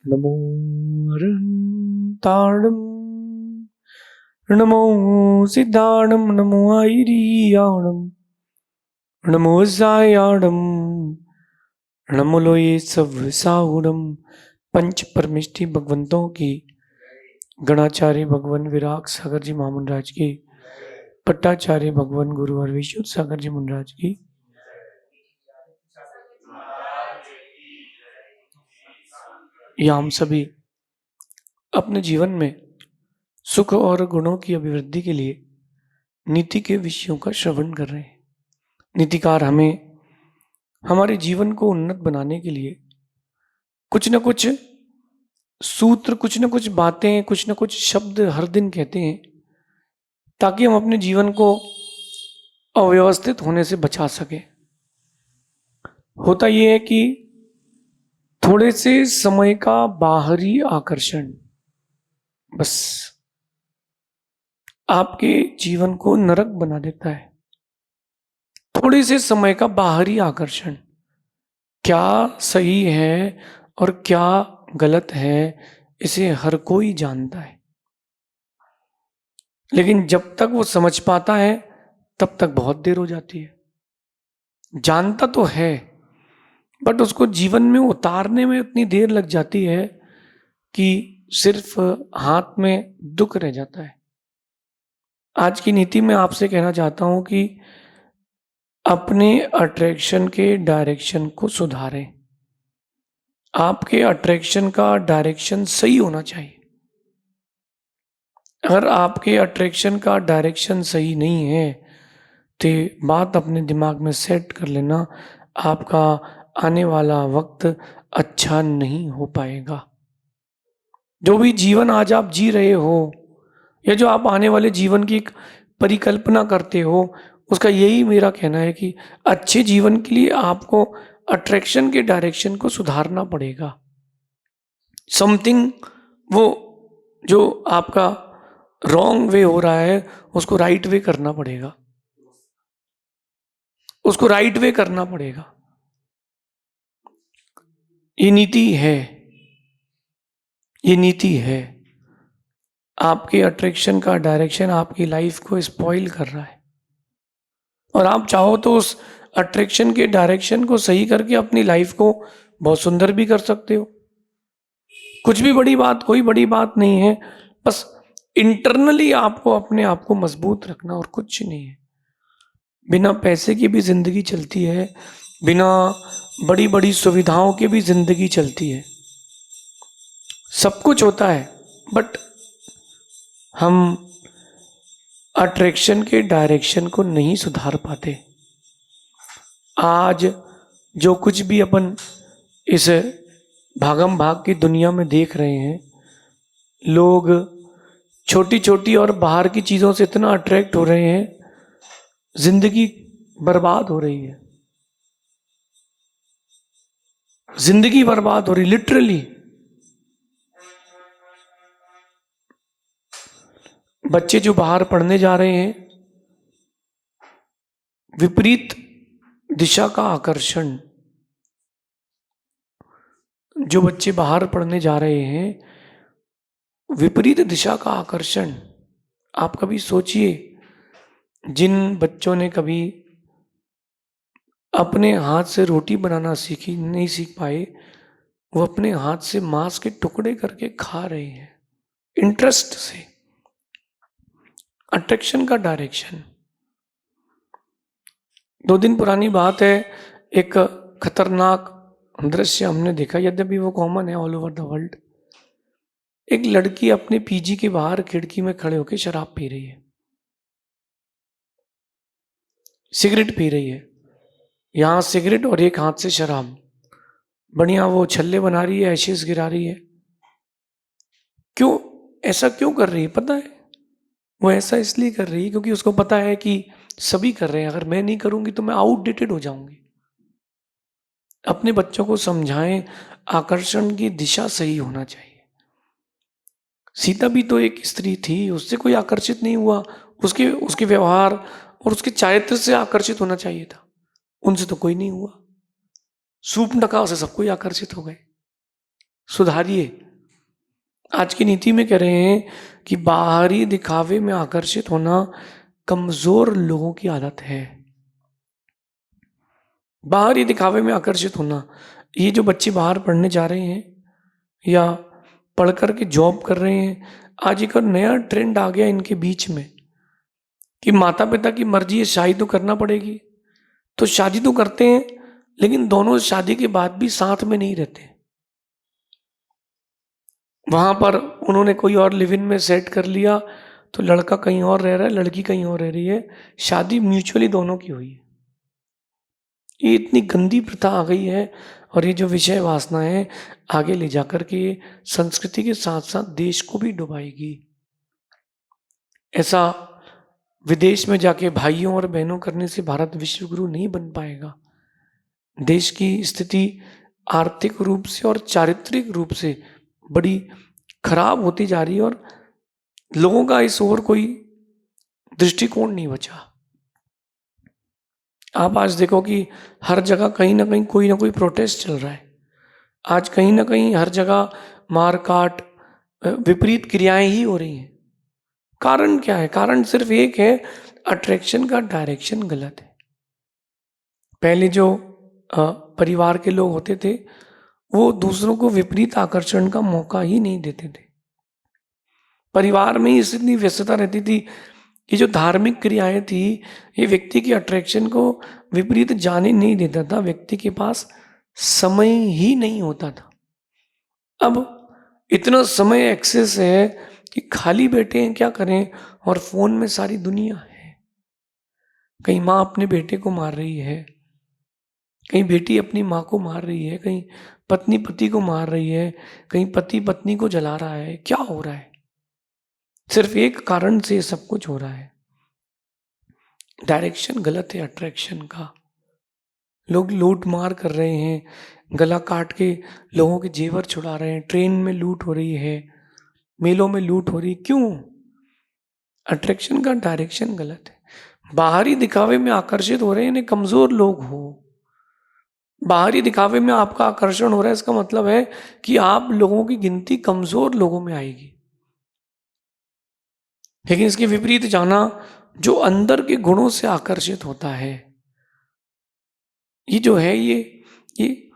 नमो अरहन्ताणं नमो सिद्धाणं नमो आयर्याणं नमो सायाणं नमो लोये सव्साहुणं। पंच परमिष्टि भगवंतों की, गणाचार्य भगवान विराग सागर जी महामंडराज की, पट्टाचार्य भगवान गुरुवर विशुद्ध सागर जी महाराज की, या हम सभी अपने जीवन में सुख और गुणों की अभिवृद्धि के लिए नीति के विषयों का श्रवण कर रहे हैं। नीतिकार हमें हमारे जीवन को उन्नत बनाने के लिए कुछ न कुछ सूत्र, कुछ न कुछ बातें, कुछ न कुछ शब्द हर दिन कहते हैं, ताकि हम अपने जीवन को अव्यवस्थित होने से बचा सकें। होता यह है कि थोड़े से समय का बाहरी आकर्षण बस आपके जीवन को नरक बना देता है। थोड़े से समय का बाहरी आकर्षण क्या सही है और क्या गलत है, इसे हर कोई जानता है, लेकिन जब तक वो समझ पाता है तब तक बहुत देर हो जाती है। जानता तो है, बट उसको जीवन में उतारने में इतनी देर लग जाती है कि सिर्फ हाथ में दुख रह जाता है। आज की नीति में आपसे कहना चाहता हूं कि अपने अट्रैक्शन के डायरेक्शन को सुधारें। आपके अट्रैक्शन का डायरेक्शन सही होना चाहिए। अगर आपके अट्रैक्शन का डायरेक्शन सही नहीं है तो बात अपने दिमाग में सेट कर लेना, आपका आने वाला वक्त अच्छा नहीं हो पाएगा। जो भी जीवन आज आप जी रहे हो या जो आप आने वाले जीवन की एक परिकल्पना करते हो, उसका यही मेरा कहना है कि अच्छे जीवन के लिए आपको अट्रैक्शन के डायरेक्शन को सुधारना पड़ेगा। समथिंग वो जो आपका रॉन्ग वे हो रहा है उसको राइट वे करना पड़ेगा, उसको राइट वे करना पड़ेगा। ये नीति है, ये नीति है। आपके अट्रैक्शन का डायरेक्शन आपकी लाइफ को स्पॉइल कर रहा है, और आप चाहो तो उस अट्रैक्शन के डायरेक्शन को सही करके अपनी लाइफ को बहुत सुंदर भी कर सकते हो। कुछ भी बड़ी बात, कोई बड़ी बात नहीं है, बस इंटरनली आपको अपने आप को मजबूत रखना और कुछ नहीं है। बिना पैसे की भी जिंदगी चलती है, बिना बड़ी बड़ी सुविधाओं की भी जिंदगी चलती है, सब कुछ होता है, बट हम अट्रैक्शन के डायरेक्शन को नहीं सुधार पाते। आज जो कुछ भी अपन इस भागम भाग की दुनिया में देख रहे हैं, लोग छोटी छोटी और बाहर की चीज़ों से इतना अट्रैक्ट हो रहे हैं, जिंदगी बर्बाद हो रही है, जिंदगी बर्बाद हो रही, लिटरली। बच्चे जो बाहर पढ़ने जा रहे हैं, विपरीत दिशा का आकर्षण, जो बच्चे बाहर पढ़ने जा रहे हैं, विपरीत दिशा का आकर्षण। आप कभी सोचिए, जिन बच्चों ने कभी अपने हाथ से रोटी बनाना नहीं सीख पाए, वो अपने हाथ से मांस के टुकड़े करके खा रहे हैं इंटरेस्ट से। अट्रैक्शन का डायरेक्शन। 2 दिन पुरानी बात है, एक खतरनाक दृश्य हमने देखा, यद्यपि वो कॉमन है ऑल ओवर द वर्ल्ड। एक लड़की अपने पीजी के बाहर खिड़की में खड़े होकर शराब पी रही है, सिगरेट पी रही है। यहां सिगरेट और एक हाथ से शराब, बढ़िया वो छल्ले बना रही है, एशेस गिरा रही है। क्यों ऐसा क्यों कर रही है पता है? वो ऐसा इसलिए कर रही है क्योंकि उसको पता है कि सभी कर रहे हैं, अगर मैं नहीं करूंगी तो मैं आउटडेटेड हो जाऊंगी। अपने बच्चों को समझाएं, आकर्षण की दिशा सही होना चाहिए। सीता भी तो एक स्त्री थी, उससे कोई आकर्षित नहीं हुआ, उसके उसके व्यवहार और उसके चारित्र से आकर्षित होना चाहिए था, उनसे तो कोई नहीं हुआ। सूपनखा से सब कोई आकर्षित हो गए। सुधारिए। आज की नीति में कह रहे हैं कि बाहरी दिखावे में आकर्षित होना कमजोर लोगों की आदत है। बाहरी दिखावे में आकर्षित होना, ये जो बच्चे बाहर पढ़ने जा रहे हैं या पढ़ कर के जॉब कर रहे हैं, आज एक और नया ट्रेंड आ गया इनके बीच में कि माता पिता की मर्जी है, शादी तो करना पड़ेगी। तो शादी तो करते हैं, लेकिन दोनों शादी के बाद भी साथ में नहीं रहते। वहां पर उन्होंने कोई और लिव इन में सेट कर लिया, तो लड़का कहीं और रह रहा है, लड़की कहीं और रह रही है, शादी म्यूचुअली दोनों की हुई है। ये इतनी गंदी प्रथा आ गई है, और ये जो विषय वासना है आगे ले जाकर के संस्कृति के साथ साथ देश को भी डुबाएगी। ऐसा विदेश में जाके भाइयों और बहनों करने से भारत विश्व गुरु नहीं बन पाएगा। देश की स्थिति आर्थिक रूप से और चारित्रिक रूप से बड़ी खराब होती जा रही है, और लोगों का इस ओर कोई दृष्टिकोण नहीं बचा। आप आज देखो कि हर जगह कहीं ना कहीं कोई ना कोई प्रोटेस्ट चल रहा है। आज कहीं ना कहीं हर जगह मारकाट, विपरीत क्रियाएं ही हो रही हैं। कारण क्या है? कारण सिर्फ एक है, अट्रैक्शन का डायरेक्शन गलत है। पहले जो परिवार के लोग होते थे, वो दूसरों को विपरीत आकर्षण का मौका ही नहीं देते थे। परिवार में ही इतनी व्यस्तता रहती थी कि जो धार्मिक क्रियाएं थी, ये व्यक्ति की अट्रैक्शन को विपरीत जाने नहीं देता था। व्यक्ति के पास समय ही नहीं होता था। अब इतना समय एक्सेस है कि खाली बैठे हैं, क्या करें, और फोन में सारी दुनिया है। कहीं माँ अपने बेटे को मार रही है, कहीं बेटी अपनी माँ को मार रही है, कहीं पत्नी पति को मार रही है, कहीं पति पत्नी को जला रहा है। क्या हो रहा है? सिर्फ एक कारण से सब कुछ हो रहा है। डायरेक्शन गलत है अट्रैक्शन का। लोग लूट मार कर रहे हैं, गला काट के लोगों के जेवर छुड़ा रहे हैं, ट्रेन में लूट हो रही है, मेलों में लूट हो रही। क्यों? अट्रैक्शन का डायरेक्शन गलत है। बाहरी दिखावे में आकर्षित हो रहे हैं, यानी कमजोर लोग हो। बाहरी दिखावे में आपका आकर्षण हो रहा है, इसका मतलब है कि आप लोगों की गिनती कमजोर लोगों में आएगी। लेकिन इसके विपरीत जाना, जो अंदर के गुणों से आकर्षित होता है, ये जो है ये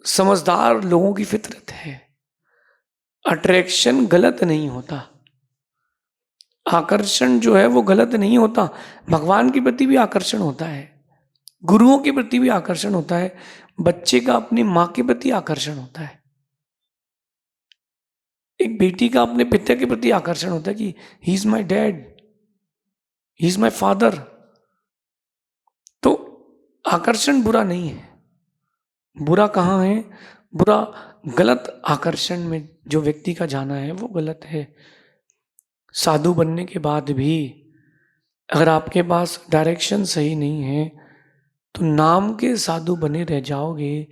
समझदार लोगों की फितरत है। अट्रैक्शन गलत नहीं होता, आकर्षण जो है वो गलत नहीं होता। भगवान के प्रति भी आकर्षण होता है, गुरुओं के प्रति भी आकर्षण होता है, बच्चे का अपनी माँ के प्रति आकर्षण होता है, एक बेटी का अपने पिता के प्रति आकर्षण होता है कि he is my dad, he is my father. तो आकर्षण बुरा नहीं है। बुरा कहाँ है? बुरा गलत आकर्षण में जो व्यक्ति का जाना है वो गलत है। साधु बनने के बाद भी अगर आपके पास डायरेक्शन सही नहीं है, तो नाम के साधु बने रह जाओगे,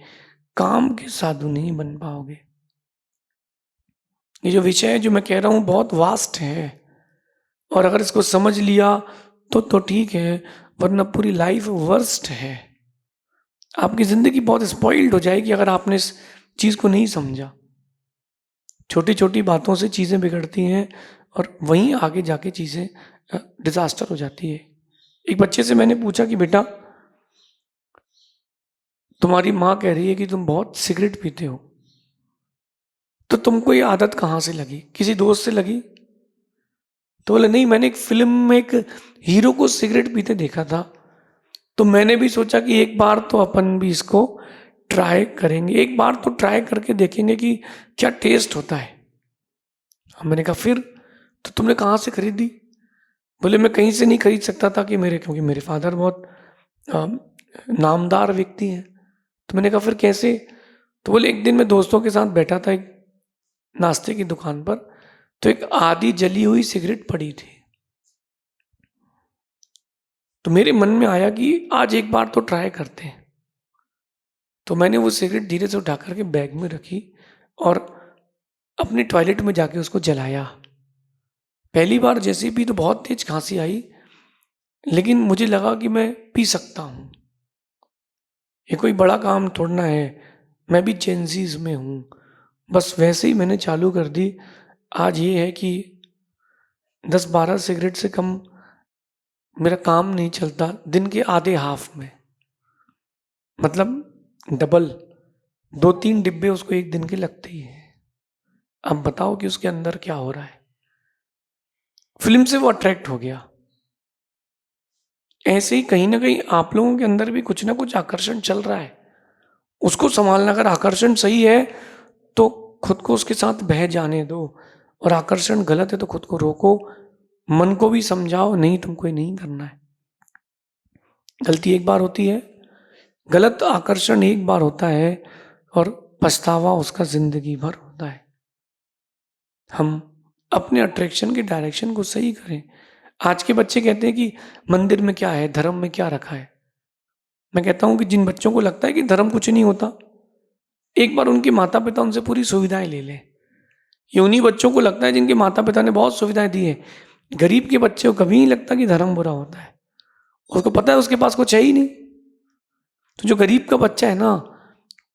काम के साधु नहीं बन पाओगे। ये जो विषय है जो मैं कह रहा हूँ बहुत वास्ट है, और अगर इसको समझ लिया तो ठीक है, वरना पूरी लाइफ वर्स्ट है। आपकी जिंदगी बहुत स्पॉइल्ड हो जाएगी अगर आपने इस चीज को नहीं समझा। छोटी छोटी बातों से चीजें बिगड़ती हैं, और वहीं आगे जाके चीजें डिजास्टर हो जाती है। एक बच्चे से मैंने पूछा कि बेटा, तुम्हारी माँ कह रही है कि तुम बहुत सिगरेट पीते हो, तो तुमको ये आदत कहाँ से लगी? किसी दोस्त से लगी? तो बोले नहीं, मैंने एक फिल्म में एक हीरो को सिगरेट पीते देखा था, तो मैंने भी सोचा कि एक बार तो अपन भी इसको ट्राई करेंगे, एक बार तो ट्राई करके देखेंगे कि क्या टेस्ट होता है। मैंने कहा फिर? तो तुमने कहाँ से खरीदी? बोले मैं कहीं से नहीं खरीद सकता था क्योंकि मेरे फादर बहुत नामदार व्यक्ति हैं। तो मैंने कहा फिर कैसे? तो बोले एक दिन मैं दोस्तों के साथ बैठा था एक नाश्ते की दुकान पर, तो एक आधी जली हुई सिगरेट पड़ी थी। तो मेरे मन में आया कि आज एक बार तो ट्राई करते हैं। तो मैंने वो सिगरेट धीरे से उठा करके बैग में रखी और अपने टॉयलेट में जाके उसको जलाया। पहली बार जैसे भी तो बहुत तेज खांसी आई, लेकिन मुझे लगा कि मैं पी सकता हूँ, ये कोई बड़ा काम थोड़ा है, मैं भी जेंजीज में हूँ, बस वैसे ही मैंने चालू कर दी। आज ये है कि 10-12 सिगरेट से कम मेरा काम नहीं चलता दिन के आधे हाफ में, मतलब डबल 2-3 डिब्बे उसको एक दिन के लगते ही हैं। अब बताओ कि उसके अंदर क्या हो रहा है। फिल्म से वो अट्रैक्ट हो गया। ऐसे ही कहीं ना कहीं आप लोगों के अंदर भी कुछ ना कुछ आकर्षण चल रहा है, उसको संभालना। अगर आकर्षण सही है तो खुद को उसके साथ बह जाने दो, और आकर्षण गलत है तो खुद को रोको, मन को भी समझाओ नहीं तुमको ये नहीं करना है। गलती एक बार होती है, गलत आकर्षण एक बार होता है, और पछतावा उसका जिंदगी भर होता है। हम अपने अट्रैक्शन के डायरेक्शन को सही करें। आज के बच्चे कहते हैं कि मंदिर में क्या है, धर्म में क्या रखा है। मैं कहता हूं कि जिन बच्चों को लगता है कि धर्म कुछ नहीं होता, एक बार उनके माता पिता उनसे पूरी सुविधाएं ले लें। ये उन्हीं बच्चों को लगता है जिनके माता पिता ने बहुत सुविधाएं दी है। गरीब के बच्चे को कभी नहीं लगता कि धर्म बुरा होता है, उसको पता है उसके पास कुछ है ही नहीं। तो जो गरीब का बच्चा है ना,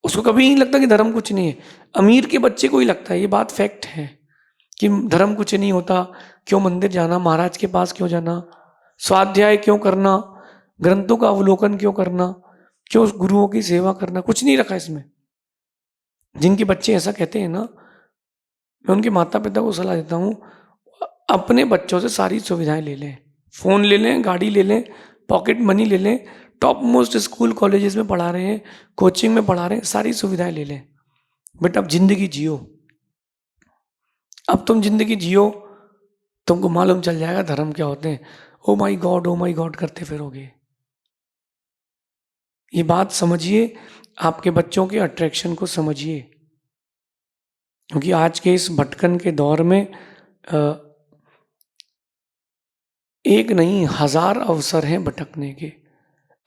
उसको कभी नहीं लगता कि धर्म कुछ नहीं है। अमीर के बच्चे को ही लगता है, ये बात फैक्ट है, कि धर्म कुछ नहीं होता, क्यों मंदिर जाना, महाराज के पास क्यों जाना, स्वाध्याय क्यों करना, ग्रंथों का अवलोकन क्यों करना, क्यों गुरुओं की सेवा करना, कुछ नहीं रखा इसमें। जिनके बच्चे ऐसा कहते हैं ना, मैं उनके माता पिता को सलाह देता हूँ, अपने बच्चों से सारी सुविधाएं ले लें। फ़ोन ले लें, गाड़ी ले लें, पॉकेट मनी ले लें, टॉप मोस्ट स्कूल कॉलेजेस में पढ़ा रहे हैं, कोचिंग में पढ़ा रहे हैं, सारी सुविधाएं ले लें। बट अब जिंदगी जियो। अब तुम जिंदगी जियो, तुमको मालूम चल जाएगा धर्म क्या होते हैं। ओ माई गॉड करते फिरोगे। ये बात समझिए, आपके बच्चों के अट्रैक्शन को समझिए, क्योंकि आज के इस भटकन के दौर में एक नहीं 1000 अवसर हैं भटकने के।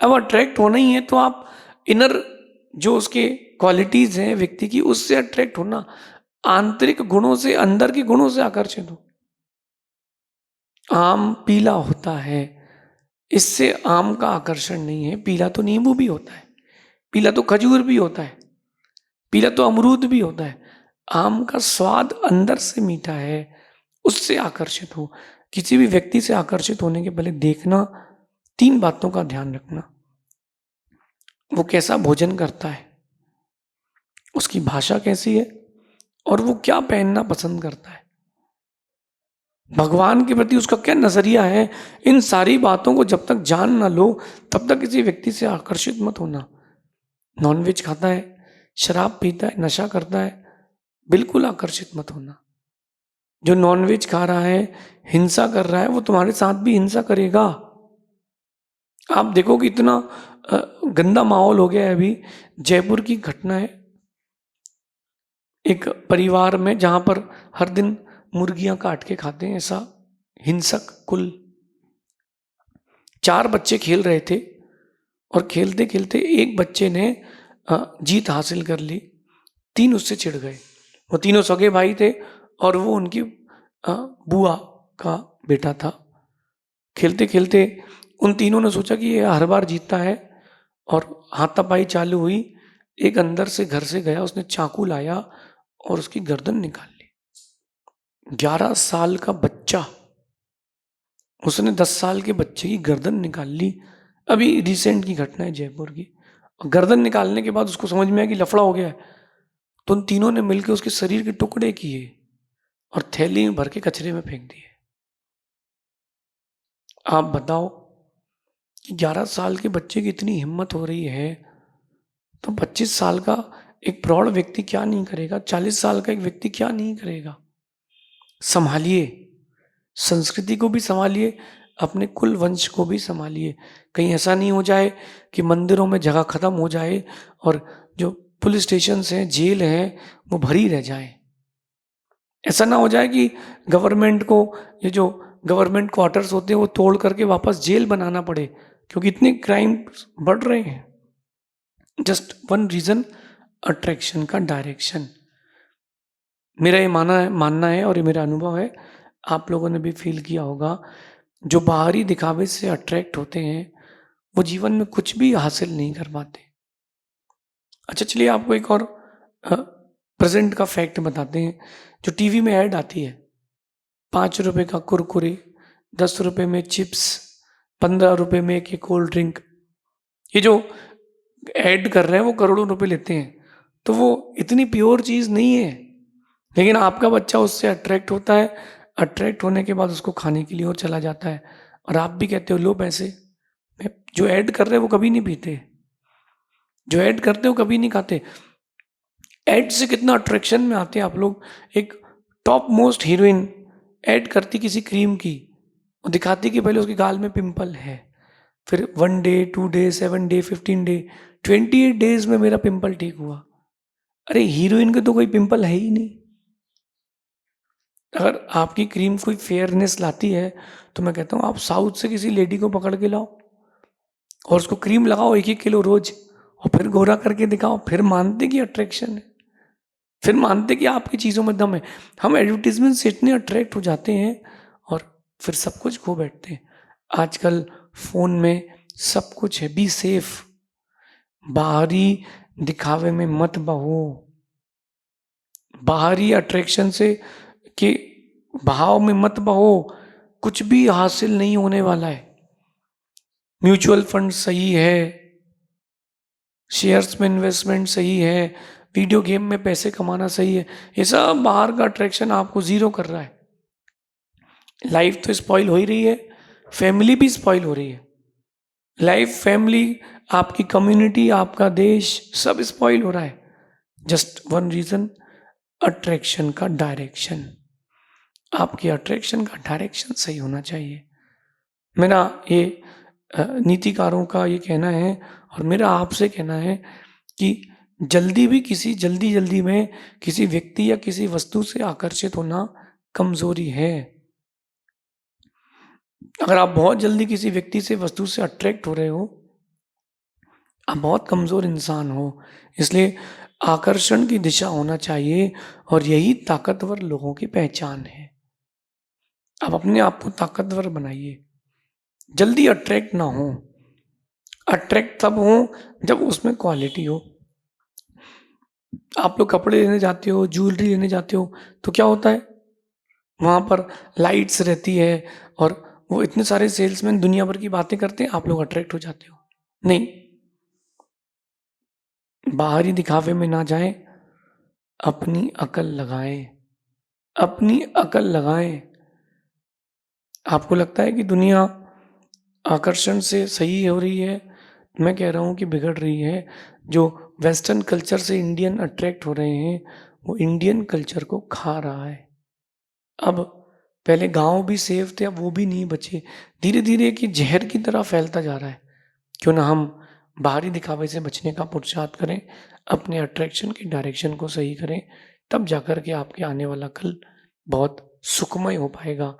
अब अट्रैक्ट होना ही है तो आप इनर जो उसके क्वालिटीज हैं व्यक्ति की, उससे अट्रैक्ट होना, आंतरिक गुणों से, अंदर के गुणों से आकर्षित हो। आम पीला होता है, इससे आम का आकर्षण नहीं है। पीला तो नींबू भी होता है, पीला तो खजूर भी होता है, पीला तो अमरूद भी होता है। आम का स्वाद अंदर से मीठा है, उससे आकर्षित हो। किसी भी व्यक्ति से आकर्षित होने के पहले देखना, 3 बातों का ध्यान रखना। वो कैसा भोजन करता है, उसकी भाषा कैसी है, और वो क्या पहनना पसंद करता है, भगवान के प्रति उसका क्या नजरिया है। इन सारी बातों को जब तक जान ना लो, तब तक किसी व्यक्ति से आकर्षित मत होना। नॉनवेज खाता है, शराब पीता है, नशा करता है, बिल्कुल आकर्षित मत होना। जो नॉनवेज खा रहा है, हिंसा कर रहा है, वो तुम्हारे साथ भी हिंसा करेगा। आप देखो कि इतना गंदा माहौल हो गया है। अभी जयपुर की घटना है, एक परिवार में जहां पर हर दिन मुर्गियां काट के खाते हैं, ऐसा हिंसक कुल। 4 बच्चे खेल रहे थे, और खेलते खेलते एक बच्चे ने जीत हासिल कर ली। 3 उससे चिढ़ गए। वो तीनों सगे भाई थे, और वो उनकी बुआ का बेटा था। खेलते खेलते उन तीनों ने सोचा कि ये हर बार जीतता है, और हाथापाई चालू हुई। एक अंदर से घर से गया, उसने चाकू लाया और उसकी गर्दन निकाल ली। 11 साल का बच्चा, उसने 10 साल के बच्चे की गर्दन निकाल ली। अभी रिसेंट की घटना है जयपुर की। गर्दन निकालने के बाद उसको समझ में आया कि लफड़ा हो गया है, तो उन तीनों ने मिलकर उसके शरीर के टुकड़े किए और थैली में भर के कचरे में फेंक दिए। आप बताओ कि 11 साल के बच्चे की इतनी हिम्मत हो रही है, तो 25 साल का एक प्रौढ़ व्यक्ति क्या नहीं करेगा, 40 साल का एक व्यक्ति क्या नहीं करेगा। संभालिए, संस्कृति को भी संभालिए, अपने कुल वंश को भी संभालिए। कहीं ऐसा नहीं हो जाए कि मंदिरों में जगह खत्म हो जाए और जो पुलिस स्टेशन हैं, जेल हैं, वो भरी रह जाए। ऐसा ना हो जाए कि गवर्नमेंट को ये जो गवर्नमेंट क्वार्टर्स होते हैं वो तोड़ करके वापस जेल बनाना पड़े, क्योंकि इतने क्राइम बढ़ रहे हैं। जस्ट वन रीजन, अट्रैक्शन का डायरेक्शन। मेरा ये मानना है और ये मेरा अनुभव है, आप लोगों ने भी फील किया होगा। जो बाहरी दिखावे से अट्रैक्ट होते हैं, वो जीवन में कुछ भी हासिल नहीं कर पाते। अच्छा चलिए, आपको एक और प्रेजेंट का फैक्ट बताते हैं। जो टीवी में ऐड आती है, 5 रुपए का कुरकुरे, 10 रुपए में चिप्स, 15 रुपए में एक कोल्ड ड्रिंक, ये जो ऐड कर रहे हैं वो करोड़ों रुपए लेते हैं। तो वो इतनी प्योर चीज़ नहीं है, लेकिन आपका बच्चा उससे अट्रैक्ट होता है। अट्रैक्ट होने के बाद उसको खाने के लिए और चला जाता है, और आप भी कहते हो लो पैसे। जो ऐड कर रहे हैं वो कभी नहीं पीते, जो ऐड करते हो कभी नहीं खाते। ऐड से कितना अट्रैक्शन में आते हैं आप लोग। एक टॉप मोस्ट हीरोइन ऐड करती किसी क्रीम की, और दिखाती कि पहले उसके गाल में पिंपल है, फिर 1 day 2 day 7 day 15 day 28 days में मेरा पिंपल ठीक हुआ। अरे हीरोइन के तो कोई पिंपल है ही नहीं। अगर आपकी क्रीम कोई फेयरनेस लाती है तो मैं कहता हूँ आप साउथ से किसी लेडी को पकड़ के लाओ और उसको क्रीम लगाओ 1-1 किलो रोज, और फिर गोरा करके दिखाओ, फिर मानते कि अट्रैक्शन है, फिर मानते कि आपकी चीज़ों में दम है। हम एडवर्टीजमेंट से इतने अट्रैक्ट हो जाते हैं और फिर सब कुछ खो बैठते हैं। आजकल फ़ोन में सब कुछ है। बी सेफ, बाहरी दिखावे में मत बहो, बाहरी अट्रैक्शन से के भाव में मत बहो, कुछ भी हासिल नहीं होने वाला है। म्यूचुअल फंड सही है, शेयर्स में इन्वेस्टमेंट सही है, वीडियो गेम में पैसे कमाना सही है, ये सब बाहर का अट्रैक्शन आपको जीरो कर रहा है। लाइफ तो स्पॉइल हो ही रही है, फैमिली भी स्पॉइल हो रही है। लाइफ, फैमिली, आपकी कम्युनिटी, आपका देश, सब स्पॉइल हो रहा है। जस्ट वन रीजन, अट्रैक्शन का डायरेक्शन। आपके अट्रैक्शन का डायरेक्शन सही होना चाहिए। मेरा ये नीतिकारों का ये कहना है, और मेरा आपसे कहना है कि जल्दी में किसी व्यक्ति या किसी वस्तु से आकर्षित होना कमजोरी है। अगर आप बहुत जल्दी किसी व्यक्ति से, वस्तु से अट्रैक्ट हो रहे हो, आप बहुत कमजोर इंसान हो। इसलिए आकर्षण की दिशा होना चाहिए, और यही ताकतवर लोगों की पहचान है। आप अपने आप को ताकतवर बनाइए, जल्दी अट्रैक्ट ना हो। अट्रैक्ट तब हो जब उसमें क्वालिटी हो। आप लोग कपड़े लेने जाते हो, ज्वेलरी लेने जाते हो, तो क्या होता है, वहाँ पर लाइट्स रहती है और वो इतने सारे सेल्समैन दुनिया भर की बातें करते हैं, आप लोग अट्रैक्ट हो जाते हो। नहीं, बाहरी दिखावे में ना जाएं, अपनी अकल लगाएं, अपनी अकल लगाएं। आपको लगता है कि दुनिया आकर्षण से सही हो रही है, मैं कह रहा हूँ कि बिगड़ रही है। जो वेस्टर्न कल्चर से इंडियन अट्रैक्ट हो रहे हैं, वो इंडियन कल्चर को खा रहा है। अब पहले गांव भी सेफ थे, अब वो भी नहीं बचे। धीरे धीरे कि जहर की तरह फैलता जा रहा है। क्यों ना हम बाहरी दिखावे से बचने का पुरुषार्थ करें, अपने अट्रैक्शन की डायरेक्शन को सही करें, तब जाकर के आपके आने वाला कल बहुत सुखमय हो पाएगा।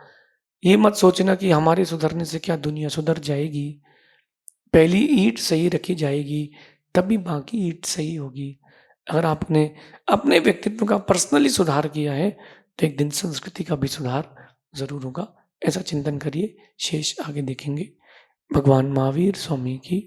ये मत सोचना कि हमारे सुधरने से क्या दुनिया सुधर जाएगी। पहली ईंट सही रखी जाएगी, तभी बाकी ईंट सही होगी। अगर आपने अपने व्यक्तित्व का पर्सनली सुधार किया है, तो एक दिन संस्कृति का भी सुधार जरूर होगा। ऐसा चिंतन करिए, शेष आगे देखेंगे। भगवान महावीर स्वामी की